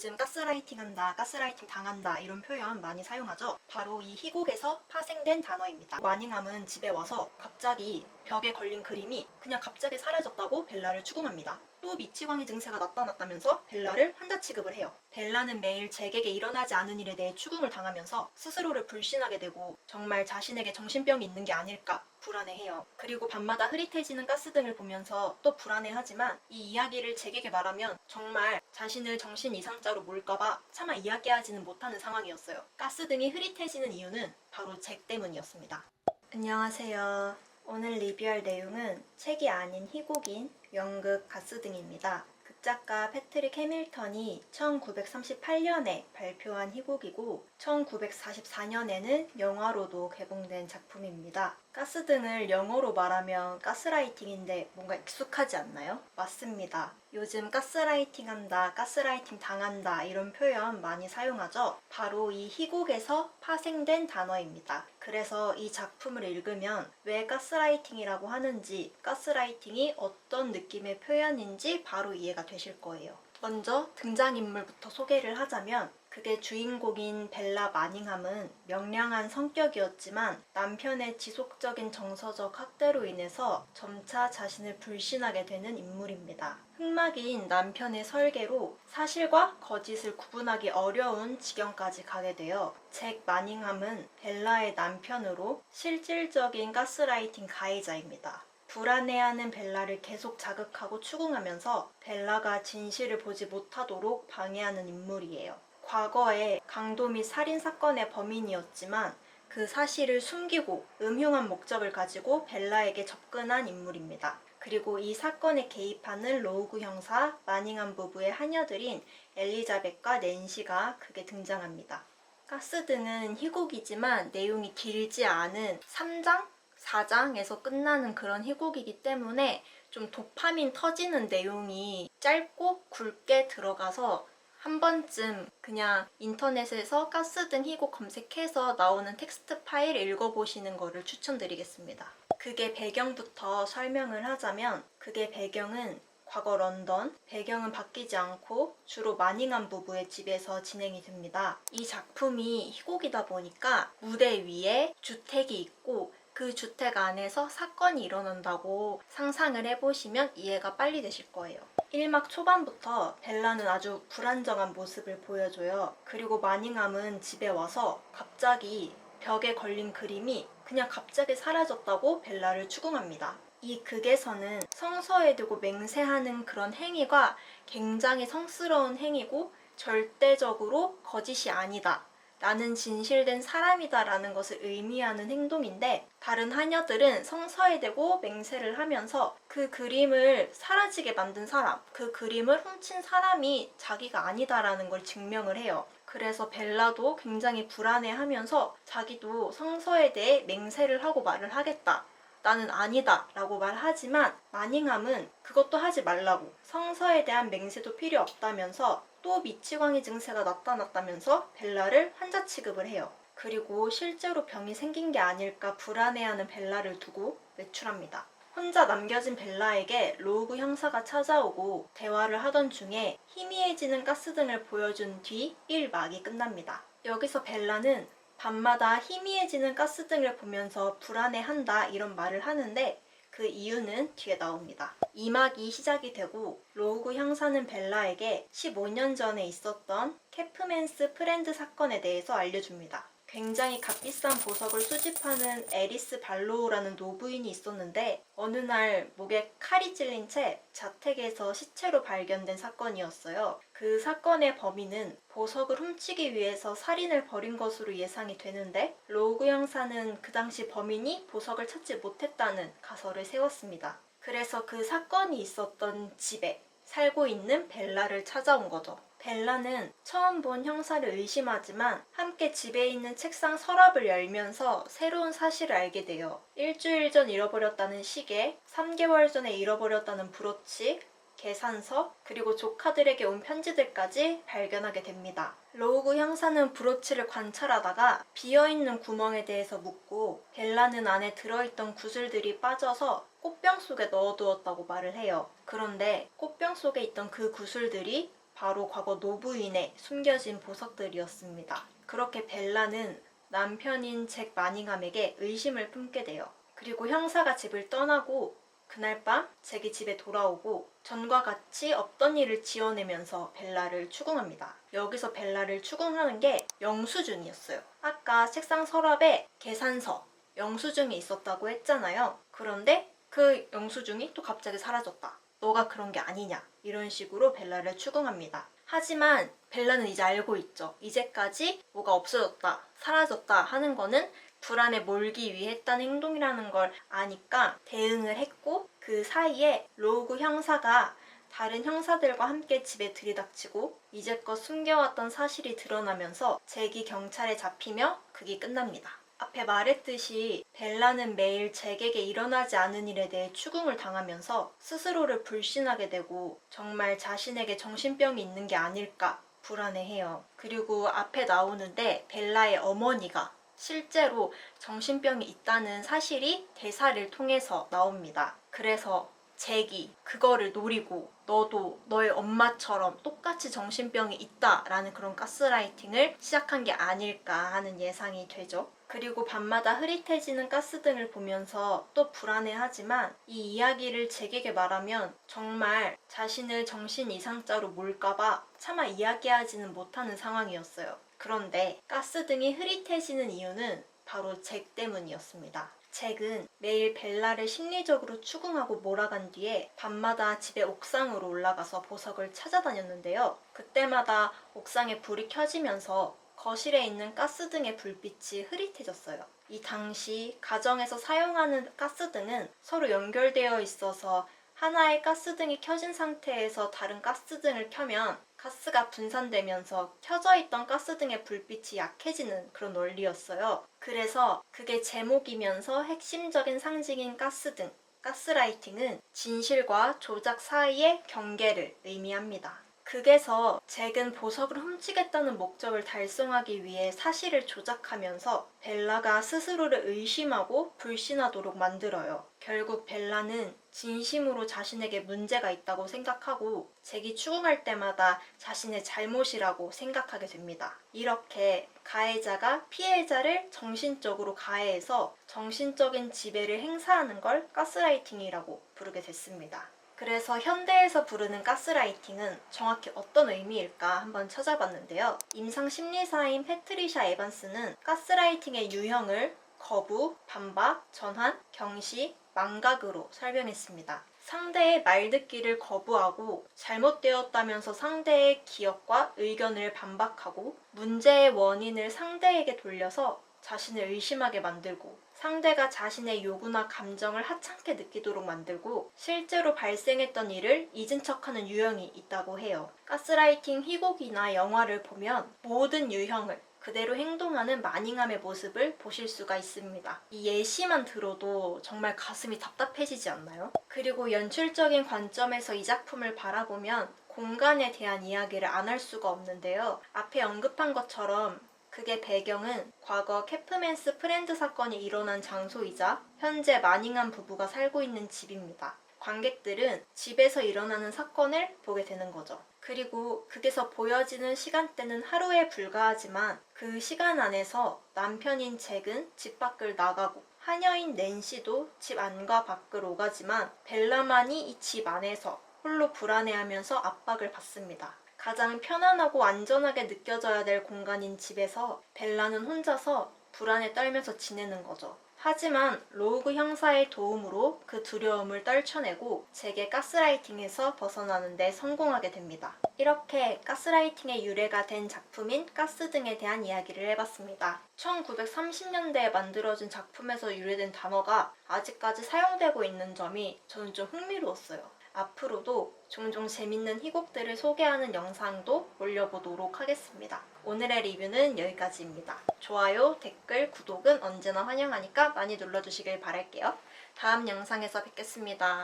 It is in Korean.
요즘 가스라이팅 한다, 가스라이팅 당한다 이런 표현 많이 사용하죠. 바로 이 희곡에서 파생된 단어입니다. 와닝함은 집에 와서 갑자기 벽에 걸린 그림이 그냥 갑자기 사라졌다고 벨라를 추궁합니다. 또 미치광이 증세가 나타났다면서 벨라를 환자 취급을 해요. 벨라는 매일 잭에게 일어나지 않은 일에 대해 추궁을 당하면서 스스로를 불신하게 되고 정말 자신에게 정신병이 있는 게 아닐까 불안해해요. 그리고 밤마다 흐릿해지는 가스등을 보면서 또 불안해하지만 이 이야기를 잭에게 말하면 정말 자신을 정신 이상자로 몰까봐 차마 이야기하지는 못하는 상황이었어요. 가스등이 흐릿해지는 이유는 바로 잭 때문이었습니다. 안녕하세요. 오늘 리뷰할 내용은 책이 아닌 희곡인 연극 가스등입니다. 극작가 패트릭 해밀턴이 1938년에 발표한 희곡이고 1944년에는 영화로도 개봉된 작품입니다. 가스등을 영어로 말하면 가스라이팅인데 뭔가 익숙하지 않나요? 맞습니다. 요즘 가스라이팅 한다, 가스라이팅 당한다 이런 표현 많이 사용하죠? 바로 이 희곡에서 파생된 단어입니다. 그래서 이 작품을 읽으면 왜 가스라이팅이라고 하는지, 가스라이팅이 어떤 느낌의 표현인지 바로 이해가 되실 거예요. 먼저 등장인물부터 소개를 하자면 그게 주인공인 벨라 마닝함은 명량한 성격이었지만 남편의 지속적인 정서적 학대로 인해서 점차 자신을 불신하게 되는 인물입니다. 흑막인 남편의 설계로 사실과 거짓을 구분하기 어려운 지경까지 가게 되어 잭 마닝함은 벨라의 남편으로 실질적인 가스라이팅 가해자입니다. 불안해하는 벨라를 계속 자극하고 추궁하면서 벨라가 진실을 보지 못하도록 방해하는 인물이에요. 과거에 강도 및 살인 사건의 범인이었지만 그 사실을 숨기고 음흉한 목적을 가지고 벨라에게 접근한 인물입니다. 그리고 이 사건에 개입하는 로우그 형사 마닝함 부부의 하녀들인 엘리자벳과 낸시가 극에 등장합니다. 가스등은 희곡이지만 내용이 길지 않은 3장? 4장에서 끝나는 그런 희곡이기 때문에 좀 도파민 터지는 내용이 짧고 굵게 들어가서 한 번쯤 그냥 인터넷에서 가스등 희곡 검색해서 나오는 텍스트 파일 읽어보시는 거를 추천드리겠습니다. 그게 배경부터 설명을 하자면 그게 배경은 과거 런던, 배경은 바뀌지 않고 주로 마닝함 부부의 집에서 진행이 됩니다. 이 작품이 희곡이다 보니까 무대 위에 주택이 있고 그 주택 안에서 사건이 일어난다고 상상을 해보시면 이해가 빨리 되실 거예요. 1막 초반부터 벨라는 아주 불안정한 모습을 보여줘요. 그리고 마닝함은 집에 와서 갑자기 벽에 걸린 그림이 그냥 갑자기 사라졌다고 벨라를 추궁합니다. 이 극에서는 성서에 두고 맹세하는 그런 행위가 굉장히 성스러운 행위고 절대적으로 거짓이 아니다. 나는 진실된 사람이다 라는 것을 의미하는 행동인데 다른 하녀들은 성서에 대고 맹세를 하면서 그 그림을 사라지게 만든 사람, 그 그림을 훔친 사람이 자기가 아니다라는 걸 증명을 해요. 그래서 벨라도 굉장히 불안해하면서 자기도 성서에 대해 맹세를 하고 말을 하겠다. 나는 아니다 라고 말하지만 마닝함은 그것도 하지 말라고 성서에 대한 맹세도 필요 없다면서 또 미치광이 증세가 나타났다면서 벨라를 환자 취급을 해요. 그리고 실제로 병이 생긴 게 아닐까 불안해하는 벨라를 두고 외출합니다. 혼자 남겨진 벨라에게 로우그 형사가 찾아오고 대화를 하던 중에 희미해지는 가스등을 보여준 뒤 1막이 끝납니다. 여기서 벨라는 밤마다 희미해지는 가스등을 보면서 불안해한다 이런 말을 하는데 그 이유는 뒤에 나옵니다. 2막이 시작이 되고 로우그 형사는 벨라에게 15년 전에 있었던 캐프맨스 프렌드 사건에 대해서 알려줍니다. 굉장히 값비싼 보석을 수집하는 에리스 발로우라는 노부인이 있었는데 어느 날 목에 칼이 찔린 채 자택에서 시체로 발견된 사건이었어요. 그 사건의 범인은 보석을 훔치기 위해서 살인을 벌인 것으로 예상이 되는데 로우그 형사는 그 당시 범인이 보석을 찾지 못했다는 가설을 세웠습니다. 그래서 그 사건이 있었던 집에 살고 있는 벨라를 찾아온 거죠. 벨라는 처음 본 형사를 의심하지만 함께 집에 있는 책상 서랍을 열면서 새로운 사실을 알게 돼요. 일주일 전 잃어버렸다는 시계, 3개월 전에 잃어버렸다는 브로치, 계산서, 그리고 조카들에게 온 편지들까지 발견하게 됩니다. 로우그 형사는 브로치를 관찰하다가 비어있는 구멍에 대해서 묻고 벨라는 안에 들어있던 구슬들이 빠져서 꽃병 속에 넣어두었다고 말을 해요. 그런데 꽃병 속에 있던 그 구슬들이 바로 과거 노부인의 숨겨진 보석들이었습니다. 그렇게 벨라는 남편인 잭 마닝함에게 의심을 품게 돼요. 그리고 형사가 집을 떠나고 그날 밤 잭이 집에 돌아오고 전과 같이 없던 일을 지어내면서 벨라를 추궁합니다. 여기서 벨라를 추궁하는 게 영수증이었어요. 아까 책상 서랍에 계산서, 영수증이 있었다고 했잖아요. 그런데 그 영수증이 또 갑자기 사라졌다. 너가 그런 게 아니냐. 이런 식으로 벨라를 추궁합니다. 하지만 벨라는 이제 알고 있죠. 이제까지 뭐가 없어졌다, 사라졌다 하는 거는 불안에 몰기 위해 했다는 행동이라는 걸 아니까 대응을 했고, 그 사이에 로우그 형사가 다른 형사들과 함께 집에 들이닥치고 이제껏 숨겨왔던 사실이 드러나면서 잭이 경찰에 잡히며 극이 끝납니다. 앞에 말했듯이 벨라는 매일 잭에게 일어나지 않은 일에 대해 추궁을 당하면서 스스로를 불신하게 되고 정말 자신에게 정신병이 있는 게 아닐까 불안해해요. 그리고 앞에 나오는데 벨라의 어머니가 실제로 정신병이 있다는 사실이 대사를 통해서 나옵니다. 그래서 잭이 그거를 노리고 너도 너의 엄마처럼 똑같이 정신병이 있다라는 그런 가스라이팅을 시작한 게 아닐까 하는 예상이 되죠. 그리고 밤마다 흐릿해지는 가스등을 보면서 또 불안해하지만 이 이야기를 잭에게 말하면 정말 자신을 정신 이상자로 몰까봐 차마 이야기하지는 못하는 상황이었어요. 그런데 가스등이 흐릿해지는 이유는 바로 잭 때문이었습니다. 잭은 매일 벨라를 심리적으로 추궁하고 몰아간 뒤에 밤마다 집의 옥상으로 올라가서 보석을 찾아다녔는데요. 그때마다 옥상에 불이 켜지면서 거실에 있는 가스등의 불빛이 흐릿해졌어요. 이 당시 가정에서 사용하는 가스등은 서로 연결되어 있어서 하나의 가스등이 켜진 상태에서 다른 가스등을 켜면 가스가 분산되면서 켜져 있던 가스등의 불빛이 약해지는 그런 원리였어요. 그래서 그게 제목이면서 핵심적인 상징인 가스등, 가스라이팅은 진실과 조작 사이의 경계를 의미합니다. 극에서 잭은 보석을 훔치겠다는 목적을 달성하기 위해 사실을 조작하면서 벨라가 스스로를 의심하고 불신하도록 만들어요. 결국 벨라는 진심으로 자신에게 문제가 있다고 생각하고 잭이 추궁할 때마다 자신의 잘못이라고 생각하게 됩니다. 이렇게 가해자가 피해자를 정신적으로 가해해서 정신적인 지배를 행사하는 걸 가스라이팅이라고 부르게 됐습니다. 그래서 현대에서 부르는 가스라이팅은 정확히 어떤 의미일까 한번 찾아봤는데요. 임상심리사인 패트리샤 에반스는 가스라이팅의 유형을 거부, 반박, 전환, 경시, 망각으로 설명했습니다. 상대의 말 듣기를 거부하고 잘못되었다면서 상대의 기억과 의견을 반박하고 문제의 원인을 상대에게 돌려서 자신을 의심하게 만들고 상대가 자신의 요구나 감정을 하찮게 느끼도록 만들고 실제로 발생했던 일을 잊은 척하는 유형이 있다고 해요. 가스라이팅 희곡이나 영화를 보면 모든 유형을 그대로 행동하는 마닝함의 모습을 보실 수가 있습니다. 이 예시만 들어도 정말 가슴이 답답해지지 않나요? 그리고 연출적인 관점에서 이 작품을 바라보면 공간에 대한 이야기를 안 할 수가 없는데요. 앞에 언급한 것처럼 그게 배경은 과거 캐프맨스 프렌드 사건이 일어난 장소이자 현재 마닝함 부부가 살고 있는 집입니다. 관객들은 집에서 일어나는 사건을 보게 되는 거죠. 그리고 극에서 보여지는 시간대는 하루에 불과하지만 그 시간 안에서 남편인 잭은 집 밖을 나가고 하녀인 낸시도 집 안과 밖을 오가지만 벨라만이 이 집 안에서 홀로 불안해하면서 압박을 받습니다. 가장 편안하고 안전하게 느껴져야 될 공간인 집에서 벨라는 혼자서 불안에 떨면서 지내는 거죠. 하지만 로우그 형사의 도움으로 그 두려움을 떨쳐내고 잭의 가스라이팅에서 벗어나는 데 성공하게 됩니다. 이렇게 가스라이팅의 유래가 된 작품인 가스등에 대한 이야기를 해봤습니다. 1930년대에 만들어진 작품에서 유래된 단어가 아직까지 사용되고 있는 점이 저는 좀 흥미로웠어요. 앞으로도 종종 재밌는 희곡들을 소개하는 영상도 올려보도록 하겠습니다. 오늘의 리뷰는 여기까지입니다. 좋아요, 댓글, 구독은 언제나 환영하니까 많이 눌러주시길 바랄게요. 다음 영상에서 뵙겠습니다.